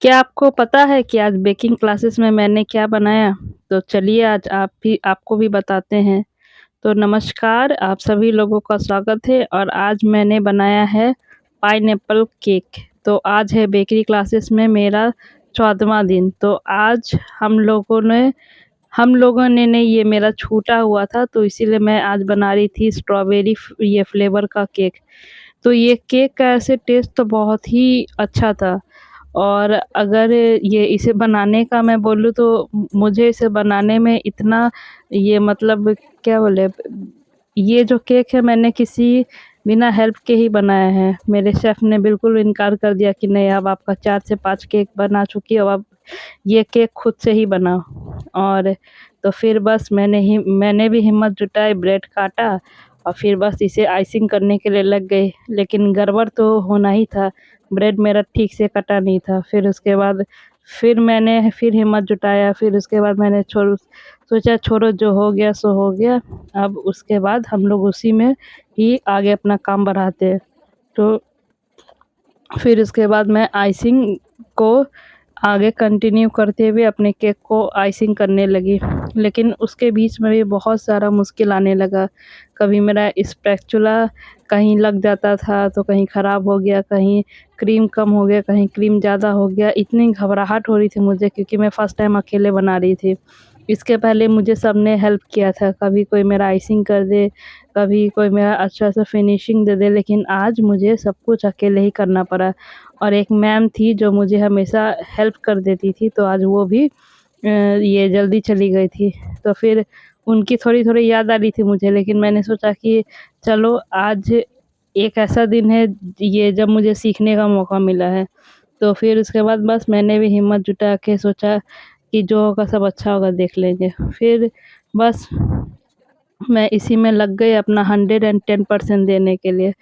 क्या आपको पता है कि आज बेकिंग क्लासेस में मैंने क्या बनाया? तो चलिए आज आपको भी बताते हैं। तो नमस्कार, आप सभी लोगों का स्वागत है और आज मैंने बनाया है पाइनएप्पल केक। तो आज है बेकरी क्लासेस में मेरा 14वाँ दिन। तो आज हम लोगों ने हम लोगों ने नहीं ये मेरा छूटा हुआ था, तो इसीलिए मैं आज बना रही थी स्ट्रॉबेरी ये फ्लेवर का केक। तो ये केक का ऐसे टेस्ट तो बहुत ही अच्छा था। और अगर ये इसे बनाने का मैं बोलूँ तो मुझे इसे बनाने में इतना ये मतलब क्या बोले, ये जो केक है मैंने किसी बिना हेल्प के ही बनाया है। मेरे शेफ़ ने बिल्कुल इनकार कर दिया कि नहीं, अब आपका 4 से 5 केक बना चुकी हो, अब ये केक खुद से ही बनाओ। और तो फिर बस मैंने भी हिम्मत जुटाई, ब्रेड काटा और फिर बस इसे आइसिंग करने के लिए लग गई। लेकिन गड़बड़ तो होना ही था, ब्रेड मेरा ठीक से कटा नहीं था। फिर उसके बाद मैंने हिम्मत जुटाया, फिर उसके बाद मैंने सोचा छोड़ो, जो हो गया सो हो गया। अब उसके बाद हम लोग उसी में ही आगे अपना काम बढ़ाते हैं। तो फिर उसके बाद मैं आइसिंग को आगे कंटिन्यू करते हुए अपने केक को आइसिंग करने लगी। लेकिन उसके बीच में भी बहुत सारा मुश्किल आने लगा। कभी मेरा स्पैचुला कहीं लग जाता था, तो कहीं ख़राब हो गया, कहीं क्रीम कम हो गया, कहीं क्रीम ज़्यादा हो गया। इतनी घबराहट हो रही थी मुझे, क्योंकि मैं फर्स्ट टाइम अकेले बना रही थी। इसके पहले मुझे सबने हेल्प किया था, कभी कोई मेरा आइसिंग कर दे, कभी कोई मेरा अच्छा सा फिनिशिंग दे दे, लेकिन आज मुझे सब कुछ अकेले ही करना पड़ा। और एक मैम थी जो मुझे हमेशा हेल्प कर देती थी, तो आज वो भी ये जल्दी चली गई थी। तो फिर उनकी थोड़ी-थोड़ी याद आ रही थी मुझे, लेकिन मैंने सोचा कि चलो आज एक ऐसा दिन है ये जब मुझे सीखने का मौका मिला है। तो फिर उसके बाद बस मैंने भी हिम्मत जुटा के सोचा कि जो होगा सब अच्छा होगा, देख लेंगे। फिर बस मैं इसी में लग गई अपना 110% देने के लिए।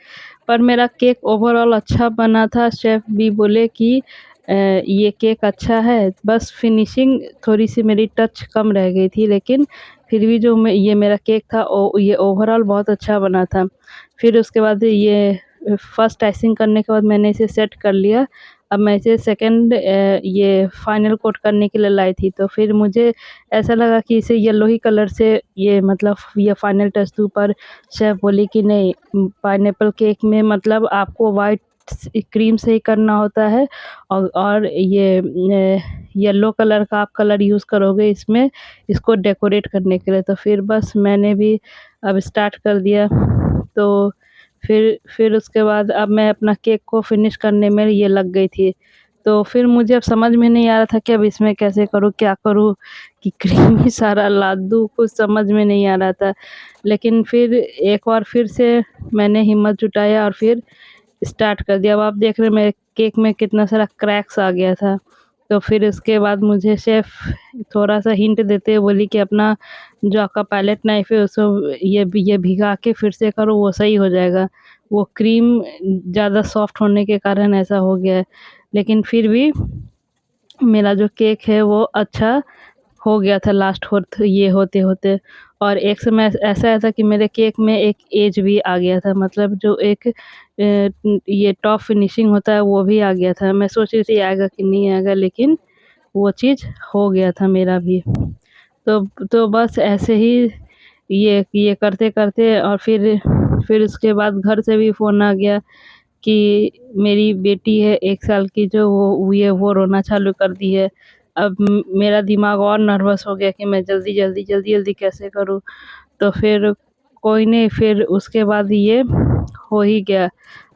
पर मेरा केक ओवरऑल अच्छा बना था, शेफ़ भी बोले कि ये केक अच्छा है, बस फिनिशिंग थोड़ी-सी मेरी टच कम रह गई थी, लेकिन फिर भी जो ये मेरा केक था ये ओवरऑल बहुत अच्छा बना था। फिर उसके बाद ये फर्स्ट आइसिंग करने के बाद मैंने इसे सेट कर लिया। अब मैं इसे सेकंड ये फाइनल कोट करने के लिए लाई थी, तो फिर मुझे ऐसा लगा कि इसे येलो ही कलर से ये मतलब ये फाइनल टच दूँ, पर शेफ़ बोली कि नहीं, पाइनएप्पल केक में मतलब आपको व्हाइट क्रीम से ही करना होता है और ये येलो कलर का आप कलर यूज़ करोगे इसमें, इसको डेकोरेट करने के लिए। तो फिर बस मैंने भी अब स्टार्ट कर दिया। तो फिर उसके बाद अब मैं अपना केक को फिनिश करने में ये लग गई थी। तो फिर मुझे अब समझ में नहीं आ रहा था कि अब इसमें कैसे करूँ, क्या करूँ, कि क्रीम ही सारा ला दूँ, कुछ समझ में नहीं आ रहा था। लेकिन फिर एक बार फिर से मैंने हिम्मत जुटाया और फिर स्टार्ट कर दिया। अब आप देख रहे हैं मेरे केक में कितना सारा क्रैक्स आ गया था। तो फिर उसके बाद मुझे शेफ़ थोड़ा-सा हिंट देते हुए बोली कि अपना जो आपका पैलेट नाइफ़ है उसको ये भिगा के फिर से करो, वो सही हो जाएगा। वो क्रीम ज़्यादा सॉफ्ट होने के कारण ऐसा हो गया है। लेकिन फिर भी मेरा जो केक है वो अच्छा हो गया था लास्ट ये होते-होते। और एक समय ऐसा आया था कि मेरे केक में एक एज भी आ गया था, मतलब जो एक ये टॉप फिनिशिंग होता है वो भी आ गया था। मैं सोच रही थी आएगा कि नहीं आएगा, लेकिन वो चीज़ हो गया था मेरा भी। तो बस ऐसे ही ये करते-करते और फिर उसके बाद घर से भी फ़ोन आ गया कि मेरी बेटी है 1 साल की, जो वो रोना चालू कर दी है। अब मेरा दिमाग और नर्वस हो गया कि मैं जल्दी-जल्दी कैसे करूँ? तो फिर कोई नहीं, फिर उसके बाद ये हो ही गया।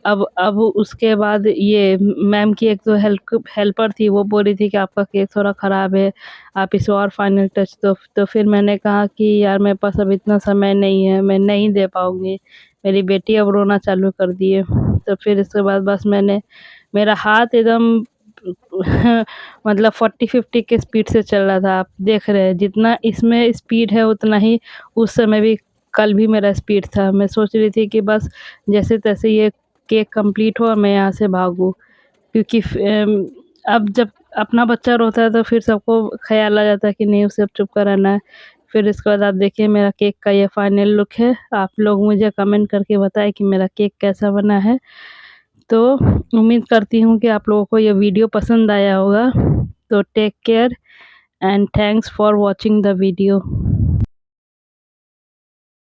अब उसके बाद ये मैम की एक तो हेल्पर थी, वो बोल रही थी कि आपका केक थोड़ा ख़राब है, आप इसे और फाइनल टच दो। तो फिर मैंने कहा कि यार मेरे पास अब इतना समय नहीं है, मैं नहीं दे पाऊँगी। मेरी बेटी अब रोना चालू कर दी है। तो फिर इसके बाद बस मेरा हाथ एकदम मतलब 40-50 के स्पीड से चल रहा था। आप देख रहे हैं जितना इसमें स्पीड है उतना ही उस समय भी कल भी मेरा स्पीड था। मैं सोच रही थी कि बस जैसे-तैसे ये केक कंप्लीट हो और मैं यहाँ से भागूँ। क्योंकि अब जब अपना बच्चा रोता है तो फिर सबको ख़्याल आ जाता है कि नहीं, उसे अब चुप का रहना है। फिर इसके बाद आप देखिए मेरा केक का ये फाइनल लुक है। आप लोग मुझे कमेंट करके बताएँ कि मेरा केक कैसा बना है। तो उम्मीद करती हूँ कि आप लोगों को ये वीडियो पसंद आया होगा। तो take care and thanks for watching the video.